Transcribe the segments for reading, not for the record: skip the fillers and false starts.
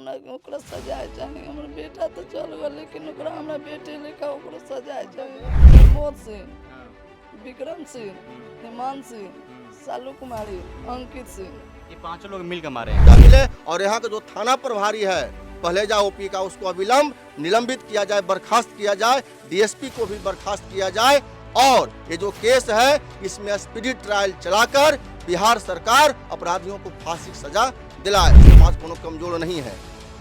हमरा ओकरा सजाए चाहिए। हमर बेटा तो चल गए लेकिन ओकरा हमरा बेटे लेखा ओकरा सजाए चाहिए। प्रमोद सिंह, विक्रम सिंह, हेमंत सिंह, सालू कुमारी, अंकित सिंह, ये पांचों लोग मिलकर मारे हैं। मिले और यहाँ का जो थाना प्रभारी है पहलेजा ओपी का, उसको अविलंब निलंबित किया जाए, बर्खास्त किया जाए, डीएसपी को भी बर्खास्त किया जाए और ये जो केस है इसमें स्पीडी ट्रायल चलाकर बिहार सरकार अपराधियों को फांसी की सजा दिलाए। समाज कोनो कमजोर नहीं है,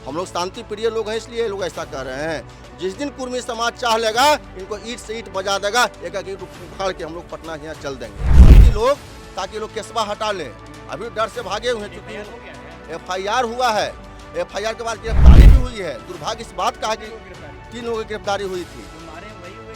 हम लोग शांति प्रिय लोग हैं, इसलिए लोग ऐसा कह रहे हैं। जिस दिन कुर्मी समाज चाह लेगा इनको ईंट से ईंट बजा देगा, एक एक ईंट उखाड़ के हम लोग पटना यहाँ चल देंगे लोग, ताकि लोग केसवा हटा लें। अभी डर से भागे हुए हैं, चूंकि FIR हुआ है, FIR के बाद गिरफ्तारी भी हुई है। दुर्भाग्य इस बात का है कि 3 लोगों की गिरफ्तारी हुई थी,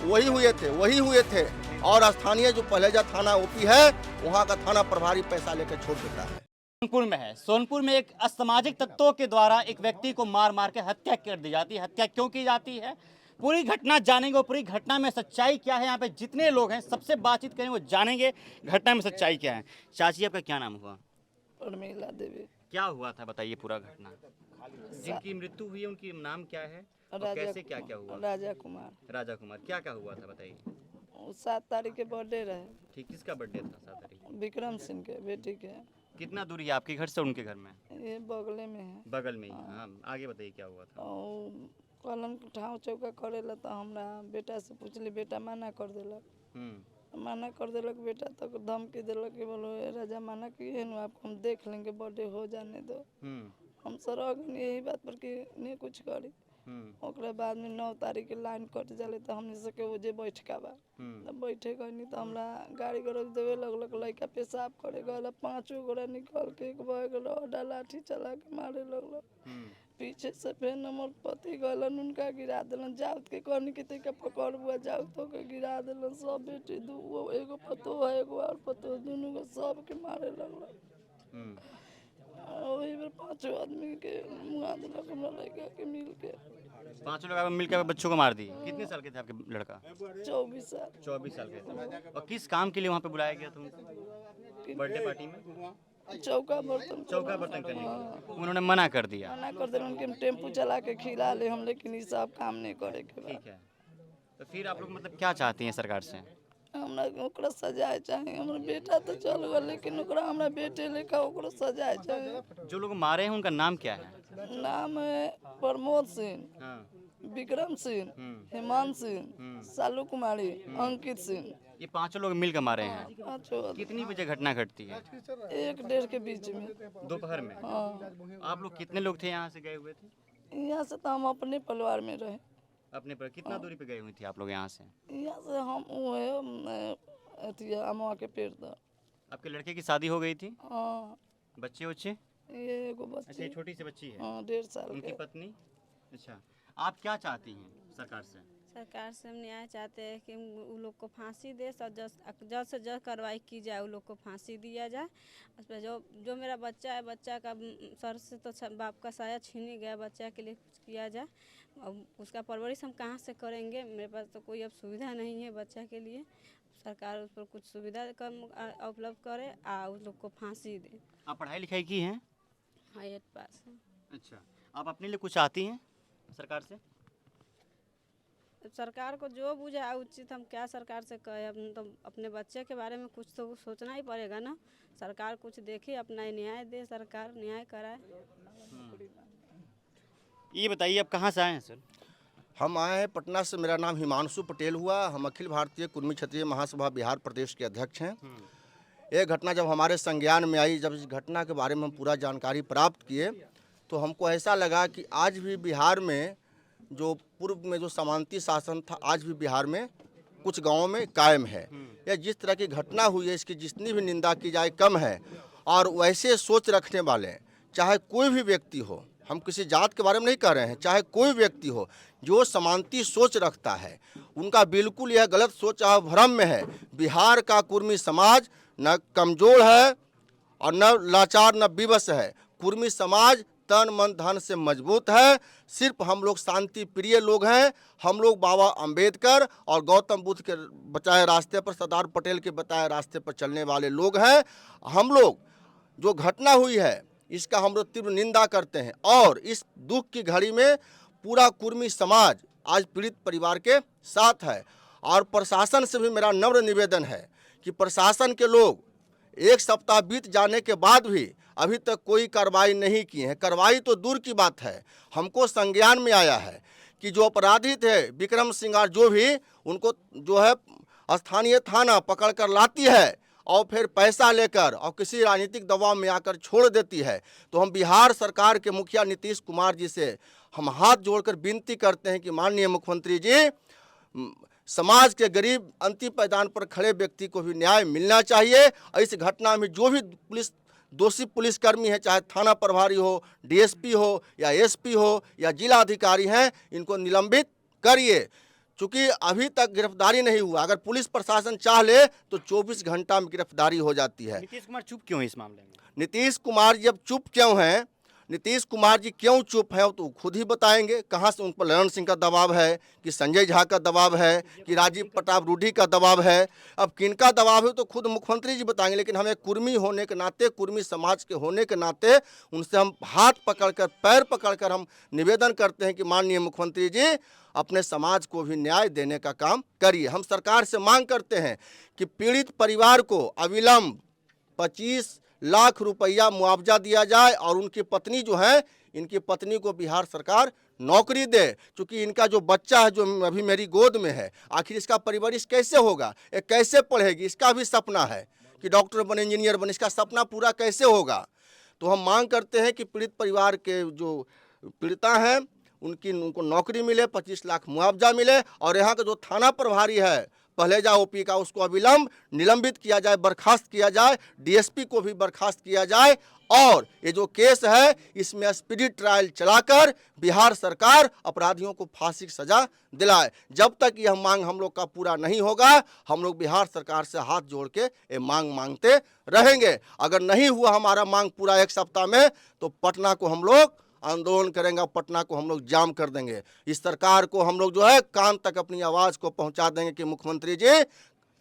वही हुए थे और स्थानीय जो पहलेजा थाना ओपी है वहाँ का थाना प्रभारी पैसा लेकर छोड़ देता है। सोनपुर में है। सोनपुर में एक असामाजिक तत्वों के द्वारा एक व्यक्ति को मार मार के हत्या कर दी जाती है। हत्या क्यों की जाती है, पूरी घटना जानेंगे। पूरी घटना में सच्चाई क्या है, यहाँ पे जितने लोग हैं सबसे बातचीत करेंगे, वो जानेंगे घटना में सच्चाई क्या है। चाची आपका क्या नाम हुआ? उर्मिला देवी। क्या हुआ था बताइए पूरा घटना। जिनकी मृत्यु हुई है उनकी नाम क्या है और कैसे क्या क्या हुआ? राजा कुमार। राजा कुमार, क्या क्या हुआ था बताइए। 7 तारीख के बर्थडे रहे। ठीक, किसका बर्थडे था 7 तारीख? विक्रम सिंह के बेटी के। कितना दूरी है आपके घर से उनके घर में? ये बगले में है। बगल में ही। हाँ, आगे बताइए क्या हुआ था। कलम ठाव चौका करे ला तो हमरा बेटा से पूछली, बेटा मना कर देलक। मना कर देलक बेटा, तक धमकी देलक कि बोलो राजा मना किए न, आपको हम देख लेंगे, बर्थडे हो जाने दो। हम सर यही बात पर कि नहीं कुछ करी। ओकरा बाद में 9 तारीख के लाइन कट जाले तो हमने सके वो जे बैठका बा तब बैठे गई तो हमरा गाड़ी गरज देवे लगलक, लड़का पेशाब करे गल, 5 गोरा निकल के एक बैग रोडा लाठी चला के मारे लगलक। पीछे से फिर नंबर पति गलन उनका गिरा दिलन। जाउत के कहनी कि तैका पकड़ बुआ, जाउत के गिरा दिलन। सब बेटी दू एगो पतो है, एगो और पतो, दोनों को सब के मारे लगलक। वही में 5 आदमी के मुआ दिलक हमरा लड़का के मिल के। 5 लोग मिलकर बच्चों को मार दी। कितने साल के थे आपके लड़का? 24 साल। 24 साल के थे। और किस काम के लिए वहाँ पे बुलाया गया तुमको बर्थडे पार्टी में? चौका बर्तन करने के। उन्होंने मना कर दिया। मना कर दिया उनके, टेम्पू चला के खिला ले हम, लेकिन ये सब काम नहीं करे के। ठीक है, तो फिर आप लोग मतलब क्या चाहती हैं सरकार से? हमरा ओकरा सजाए चाहिए। हमर बेटा तो चल गए लेकिन ओकरा हमरा बेटे लेखा ओकरा सजाए चाहिए। जो लोग मारे हैं उनका नाम क्या है? नाम है प्रमोद सिंह, विक्रम सिंह, हेमंत सिंह, सालू कुमारी, अंकित सिंह। ये 5 लोग मिलकर मारे हैं। 5 कितनी बजे घटना घटती है? 1-1:30 के बीच में, दोपहर में। हाँ। आप लोग कितने लोग थे यहाँ से गए हुए थे? यहाँ से तो हम अपने परिवार में रहे। अपने पर कितना दूरी पे गई हुई थी आप लोग यहाँ से? यहाँ से हम अमवा के पेड़ था। आपके लड़के की शादी हो गई थी? हाँ। बच्चे वच्चे? ये एगो बच्ची। अच्छा, छोटी सी बच्ची है। हाँ, 1.5 साल उनकी के। पत्नी। अच्छा, आप क्या चाहती हैं सरकार से? सरकार से हम न्याय चाहते हैं कि उन लोग को फांसी दे, जल्द से जल्द कार्रवाई की जाए, उन लोग को फांसी दिया जाए। उसमें जो मेरा बच्चा है, बच्चा का सर से तो बाप का साया छीन ही गया, बच्चा के लिए कुछ किया जाए। अब उसका परवरिश हम कहाँ से करेंगे? मेरे पास तो कोई अब सुविधा नहीं है बच्चा के लिए। सरकार उस पर कुछ सुविधा उपलब्ध करे और उस लोग को फांसी दे। आप पढ़ाई लिखाई की हैं? हाँ, 8 पास है। अच्छा, आप अपने लिए कुछ चाहती हैं सरकार से? सरकार को जो बुझे उचित हम क्या सरकार से कहें, हम तो अपने बच्चे के बारे में कुछ तो सोचना ही पड़ेगा ना। सरकार कुछ देखे, अपना न्याय दे, सरकार न्याय कराए। ये बताइए आप कहाँ से आए हैं सर? हम आए हैं पटना से, मेरा नाम हिमांशु पटेल हुआ। हम अखिल भारतीय कुर्मी क्षत्रिय महासभा बिहार प्रदेश के अध्यक्ष हैं। ये घटना जब हमारे संज्ञान में आई, जब इस घटना के बारे में हम पूरा जानकारी प्राप्त किए तो हमको ऐसा लगा कि आज भी बिहार में जो पूर्व में जो सामंती शासन था, आज भी बिहार में कुछ गाँवों में कायम है। यह जिस तरह की घटना हुई है इसकी जितनी भी निंदा की जाए कम है। और वैसे सोच रखने वाले चाहे कोई भी व्यक्ति हो, हम किसी जात के बारे में नहीं कह रहे हैं, चाहे कोई व्यक्ति हो जो समानती सोच रखता है, उनका बिल्कुल यह गलत सोच और भ्रम में है। बिहार का कुर्मी समाज न कमज़ोर है और न लाचार न विवश है। कुर्मी समाज तन मन धन से मजबूत है। सिर्फ हम लोग शांति प्रिय लोग हैं। हम लोग बाबा अंबेडकर और गौतम बुद्ध के बताए रास्ते पर, सरदार पटेल के बताए रास्ते पर चलने वाले लोग हैं। हम लोग जो घटना हुई है इसका हम लोग तीव्र निंदा करते हैं। और इस दुख की घड़ी में पूरा कुर्मी समाज आज पीड़ित परिवार के साथ है। और प्रशासन से भी मेरा नम्र निवेदन है कि प्रशासन के लोग 1 सप्ताह बीत जाने के बाद भी अभी तक कोई कार्रवाई नहीं की है। कार्रवाई तो दूर की बात है, हमको संज्ञान में आया है कि जो अपराधी थे विक्रम सिंह जो भी, उनको जो है स्थानीय थाना पकड़ कर लाती है और फिर पैसा लेकर और किसी राजनीतिक दबाव में आकर छोड़ देती है। तो हम बिहार सरकार के मुखिया नीतीश कुमार जी से हम हाथ जोड़कर विनती करते हैं कि माननीय मुख्यमंत्री जी, समाज के गरीब अंतिम पायदान पर खड़े व्यक्ति को भी न्याय मिलना चाहिए। और इस घटना में जो भी दोषी पुलिसकर्मी है, चाहे थाना प्रभारी हो, डीएसपी हो या एसपी हो या जिला अधिकारी हैं, इनको निलंबित करिए। चूँकि अभी तक गिरफ्तारी नहीं हुआ, अगर पुलिस प्रशासन चाह ले तो 24 घंटा में गिरफ्तारी हो जाती है। नीतीश कुमार चुप क्यों है इस मामले में? नीतीश कुमार जब चुप क्यों हैं, नीतीश कुमार जी क्यों चुप हैं तो खुद ही बताएंगे। कहाँ से उन पर ललन सिंह का दबाव है, कि संजय झा का दबाव है, कि राजीव प्रताप रूढ़ी का दबाव है। अब किनका दबाव है तो खुद मुख्यमंत्री जी बताएंगे। लेकिन हमें कुर्मी होने के नाते, कुर्मी समाज के होने के नाते उनसे हम हाथ पकड़कर, पैर पकड़कर हम निवेदन करते हैं कि माननीय मुख्यमंत्री जी, अपने समाज को भी न्याय देने का काम करिए। हम सरकार से मांग करते हैं कि पीड़ित परिवार को अविलंब 25 लाख रुपया मुआवजा दिया जाए और उनकी पत्नी जो है, इनकी पत्नी को बिहार सरकार नौकरी दे। क्योंकि इनका जो बच्चा है, जो अभी मेरी गोद में है, आखिर इसका परवरिश कैसे होगा, ये कैसे पढ़ेगी? इसका भी सपना है कि डॉक्टर बने, इंजीनियर बने, इसका सपना पूरा कैसे होगा? तो हम मांग करते हैं कि पीड़ित परिवार के जो पीड़िता हैं उनको नौकरी मिले, 25 लाख मुआवजा मिले। और यहाँ का जो थाना प्रभारी है पहलेजा ओपी का, उसको अविलंब निलंबित किया जाए, बर्खास्त किया जाए। डीएसपी को भी बर्खास्त किया जाए। और ये जो केस है, इसमें स्पीडी ट्रायल चलाकर बिहार सरकार अपराधियों को फांसी की सजा दिलाए। जब तक यह मांग हम लोग का पूरा नहीं होगा, हम लोग बिहार सरकार से हाथ जोड़ के ये मांग मांगते रहेंगे। अगर नहीं हुआ हमारा मांग पूरा 1 सप्ताह में, तो पटना को हम लोग आंदोलन करेंगे, पटना को हम लोग जाम कर देंगे। इस सरकार को हम लोग जो है कान तक अपनी आवाज़ को पहुंचा देंगे कि मुख्यमंत्री जी,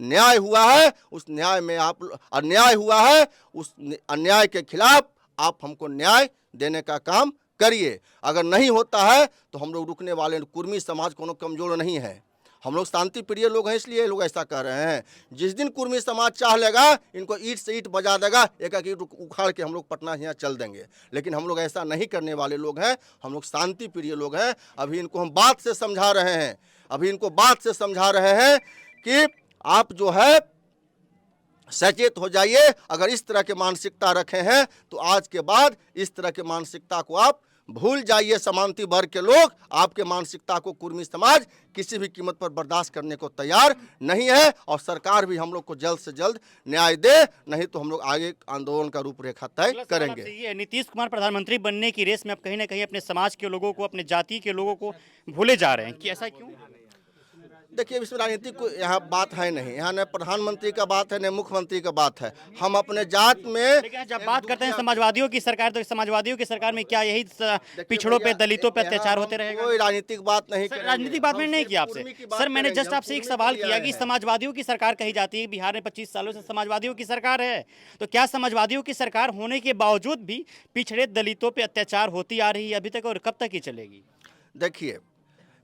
न्याय हुआ है, उस न्याय में आप, अन्याय हुआ है, उस अन्याय के खिलाफ आप हमको न्याय देने का काम करिए। अगर नहीं होता है तो हम लोग रुकने वाले, कुर्मी समाज कोनो कमज़ोर नहीं है, हम लोग शांति प्रिय लोग हैं, इसलिए ये लोग ऐसा कर रहे हैं। जिस दिन कुर्मी समाज चाह लेगा, इनको ईंट से ईंट बजा देगा, एक एक ईंट उखाड़ के हम लोग पटना यहाँ चल देंगे। लेकिन हम लोग ऐसा नहीं करने वाले लोग हैं, हम लोग शांति प्रिय लोग हैं। अभी इनको हम बात से समझा रहे हैं, अभी इनको बात से समझा रहे हैं कि आप जो है सचेत हो जाइए। अगर इस तरह के मानसिकता रखे हैं तो आज के बाद इस तरह के मानसिकता को आप भूल जाइए। समांती वर्ग के लोग आपके मानसिकता को कुर्मी समाज किसी भी कीमत पर बर्दाश्त करने को तैयार नहीं है। और सरकार भी हम लोग को जल्द से जल्द न्याय दे, नहीं तो हम लोग आगे आंदोलन का रूपरेखा तय करेंगे। ये नीतीश कुमार प्रधानमंत्री बनने की रेस में अब कहीं ना कहीं अपने समाज के लोगों को, अपने जाति के लोगों को भूले जा रहे हैं, कि ऐसा क्यों? देखिए, इसमें राजनीति को यहाँ बात है नहीं, यहाँ न प्रधानमंत्री का बात है न मुख्यमंत्री का बात है। हम अपने जात में, लेकिन जब बात करते हैं समाजवादियों की सरकार, तो समाजवादियों की सरकार में क्या यही पिछड़ों पे, दलितों पे अत्याचार होते रहेगा? कोई राजनीतिक बात नहीं, राजनीतिक बात मैंने नहीं किया आपसे सर, मैंने जस्ट आपसे एक सवाल किया कि समाजवादियों की सरकार कही जाती है, बिहार में 25 सालों से समाजवादियों की सरकार है, तो क्या समाजवादियों की सरकार होने के बावजूद भी पिछड़े दलितों पे अत्याचार होती आ रही है अभी तक, और कब तक ही चलेगी? देखिए,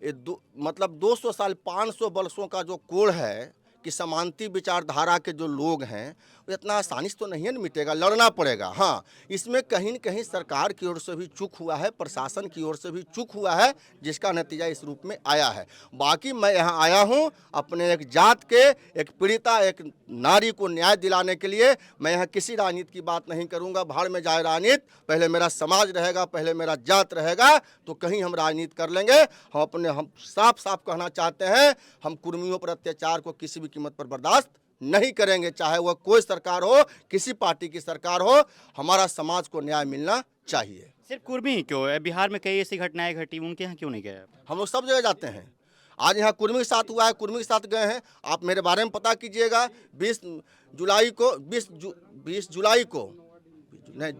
मतलब 200 साल 500 वर्षों का जो कोड है कि समांती विचारधारा के जो लोग हैं, वो इतना आसानी से तो नहीं है, मिटेगा, लड़ना पड़ेगा। हाँ, इसमें कहीं न कहीं सरकार की ओर से भी चूक हुआ है, प्रशासन की ओर से भी चूक हुआ है, जिसका नतीजा इस रूप में आया है। बाकी मैं यहाँ आया हूँ अपने एक जात के, एक पीड़िता, एक नारी को न्याय दिलाने के लिए। मैं यहाँ किसी राजनीति की बात नहीं करूँगा, भाड़ में जाए राजनीति, पहले मेरा समाज रहेगा, पहले मेरा जात रहेगा, तो कहीं हम राजनीति कर लेंगे। हम साफ साफ कहना चाहते हैं, हम कुर्मियों पर अत्याचार को किसी भी कीमत पर बर्दाश्त नहीं करेंगे, चाहे वह कोई सरकार हो, किसी पार्टी की सरकार हो। हमारा समाज को न्याय मिलना चाहिए। सिर्फ कुर्मी ही क्यों है, बिहार में कई ऐसी घटनाएं घटी, उनके यहाँ क्यों नहीं गए? हम लोग सब जगह जाते हैं। आज यहाँ कुर्मी के साथ हुआ है, कुर्मी के साथ गए हैं। आप मेरे बारे में पता कीजिएगा। 20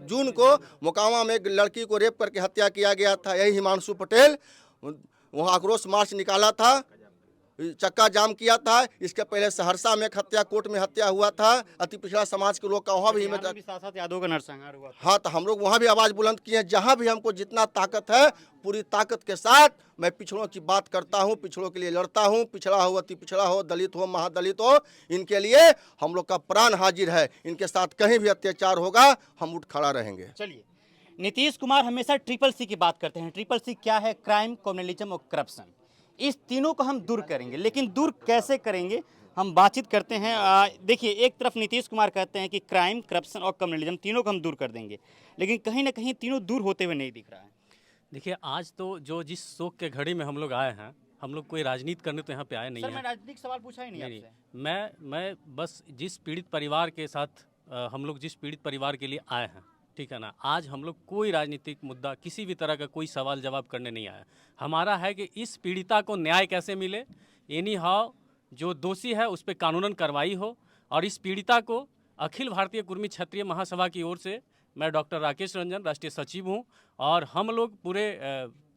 जून को मोकामा में एक लड़की को रेप करके हत्या किया गया था, यही हिमांशु पटेल। वहाँ आक्रोश मार्च निकाला था चक्का जाम किया था। इसके पहले सहरसा में एक हत्या, कोर्ट में हत्या हुआ था, अति पिछड़ा समाज के लोग का, वहाँ भी बिहार में भी साथ यादव का नरसंहार हुआ था। हाँ, तो हम लोग वहाँ भी आवाज़ बुलंद किए हैं। जहाँ भी हमको जितना ताकत है, पूरी ताकत के साथ मैं पिछड़ों की बात करता हूँ, पिछड़ों के लिए लड़ता हूँ। पिछड़ा हो, अति पिछड़ा हो, दलित हो, महादलित हो, इनके लिए हम लोग का प्राण हाजिर है। इनके साथ कहीं भी अत्याचार होगा, हम उठ खड़ा रहेंगे। चलिए, नीतीश कुमार हमेशा ट्रिपल सी की बात करते हैं। ट्रिपल सी क्या है? क्राइम, कम्युनलिज्म और करप्शन। इस तीनों को हम दूर करेंगे, लेकिन दूर कैसे करेंगे हम बातचीत करते हैं। देखिए, एक तरफ नीतीश कुमार कहते हैं कि क्राइम, करप्शन और कम्युनलिज्म तीनों को हम दूर कर देंगे, लेकिन कहीं ना कहीं तीनों दूर होते हुए नहीं दिख रहा है। देखिए, आज तो जिस शोक के घड़ी में हम लोग आए हैं, हम लोग कोई राजनीति करने तो यहाँ पे आए नहीं सर, हैं। मैं राजनीतिक सवाल पूछा ही नहीं आपसे। मैं बस जिस पीड़ित परिवार के साथ हम लोग जिस पीड़ित परिवार के लिए आए हैं, ठीक है ना, आज हम लोग कोई राजनीतिक मुद्दा, किसी भी तरह का कोई सवाल जवाब करने नहीं आया। हमारा है कि इस पीड़िता को न्याय कैसे मिले, एनी हाउ जो दोषी है उस पर कानूनन कार्रवाई हो, और इस पीड़िता को अखिल भारतीय कुर्मी क्षत्रिय महासभा की ओर से, मैं डॉक्टर राकेश रंजन राष्ट्रीय सचिव हूं, और हम लोग पूरे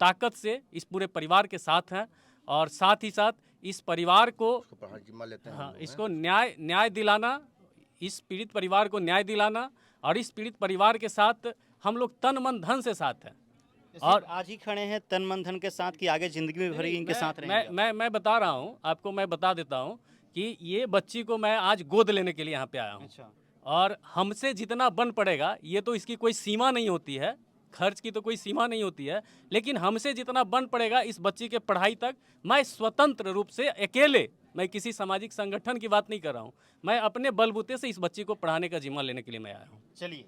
ताकत से इस पूरे परिवार के साथ हैं, और साथ ही साथ इस परिवार को जिम्मा लेते हैं। हाँ, इसको न्याय दिलाना, इस पीड़ित परिवार को न्याय दिलाना, और इस पीड़ित परिवार के साथ हम लोग तन मन धन से साथ हैं। और आज ही खड़े हैं तन मन धन के साथ कि आगे जिंदगी में भरी इनके साथ रहेंगे? मैं बता रहा हूँ आपको, मैं बता देता हूँ कि ये बच्ची को मैं आज गोद लेने के लिए यहाँ पे आया हूँ। अच्छा। और हमसे जितना बन पड़ेगा, ये तो इसकी कोई सीमा नहीं होती है, खर्च की तो कोई सीमा नहीं होती है, लेकिन हमसे जितना बन पड़ेगा इस बच्ची के पढ़ाई तक, मैं स्वतंत्र रूप से अकेले, मैं किसी सामाजिक संगठन की बात नहीं कर रहा हूँ, मैं अपने बलबूते से इस बच्ची को पढ़ाने का जिम्मा लेने के लिए मैं आया हूँ। चलिए,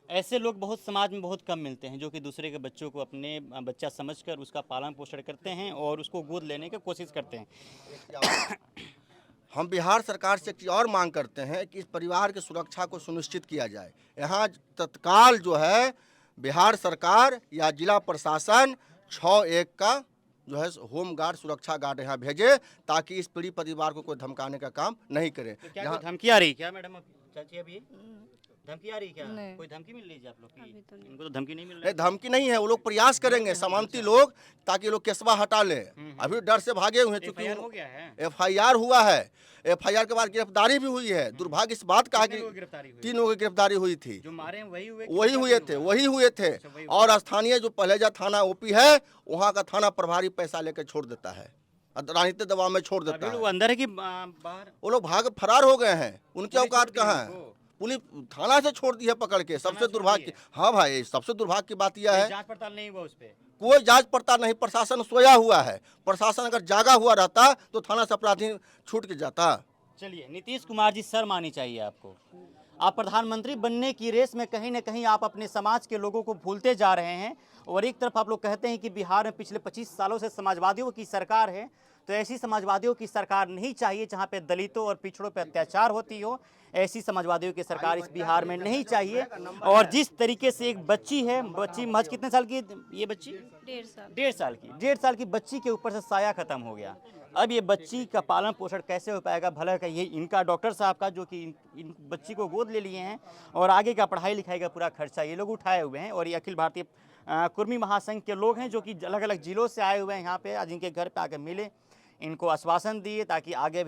ऐसे लोग बहुत समाज में बहुत कम मिलते हैं जो कि दूसरे के बच्चों को अपने बच्चा समझकर उसका पालन पोषण करते हैं और उसको गोद लेने की कोशिश करते हैं। हम बिहार सरकार से एक चीज़ और मांग करते हैं कि इस परिवार की सुरक्षा को सुनिश्चित किया जाए। यहाँ तत्काल जो है बिहार सरकार या जिला प्रशासन 6-1 का जो है होम गार्ड, सुरक्षा गार्ड यहाँ भेजे, ताकि इस पीड़ित परिवार को कोई धमकाने का काम नहीं करे। तो क्या कोई धमकी आ रही क्या मैडम चाची? अभी धमकी आ रही क्या? नहीं। कोई धमकी मिल रही है आप लोग की? इनको तो धमकी नहीं मिल रही। नहीं, धमकी नहीं है, वो लोग प्रयास करेंगे समांती लोग, ताकि लोग केसवा हटा ले। अभी डर से भागे हुए हैं, चूंकि FIR हो गया है। FIR हुआ है। FIR के बाद गिरफ्तारी भी हुई है। दुर्भाग्य इस बात का है कि गिरफ्तारी हुई? 3 लोगों की गिरफ्तारी हुई थी। जो मारे हैं वही हुए? वही हुए थे। और स्थानीय जो पहलेजा थाना OP है, वहाँ का थाना प्रभारी पैसा लेकर छोड़ देता है, राजनीतिक दबाव में छोड़ देता अभी है। वो अंदर है कि बाहर? वो लोग भाग फरार हो गए हैं। उनकी औकात कहाँ है? पुलिस थाना से छोड़ दी है पकड़ के। सबसे दुर्भाग्य, हाँ भाई, सबसे दुर्भाग्य की बात यह है, जांच पड़ताल नहीं हुआ उस पे? कोई जांच पड़ताल नहीं। प्रशासन सोया हुआ है। प्रशासन अगर जागा हुआ रहता तो थाना से अपराधी छूट के जाता। चलिए, नीतीश कुमार जी, शर्म आनी चाहिए आपको। आप प्रधानमंत्री बनने की रेस में कहीं ना कहीं आप अपने समाज के लोगों को भूलते जा रहे हैं। और एक तरफ आप लोग कहते हैं कि बिहार में पिछले 25 सालों से समाजवादियों की सरकार है, तो ऐसी समाजवादियों की सरकार नहीं चाहिए जहां पे दलितों और पिछड़ों पे अत्याचार होती हो। ऐसी समाजवादियों की सरकार इस बिहार में नहीं चाहिए। और जिस तरीके से एक बच्ची है, बच्ची महज कितने साल की ये बच्ची? 1.5 साल की बच्ची के ऊपर से साया खत्म हो गया। अब ये बच्ची का पालन पोषण कैसे हो पाएगा? भला का ये इनका डॉक्टर साहब का, जो कि इन बच्ची को गोद ले लिए हैं, और आगे का पढ़ाई लिखाई का पूरा खर्चा ये लोग उठाए हुए हैं। और ये अखिल भारतीय कुर्मी महासंघ के लोग हैं जो कि अलग अलग जिलों से आए हुए हैं यहाँ पे। आज इनके घर पे आके मिले, इनको आश्वासन दिए ताकि आगे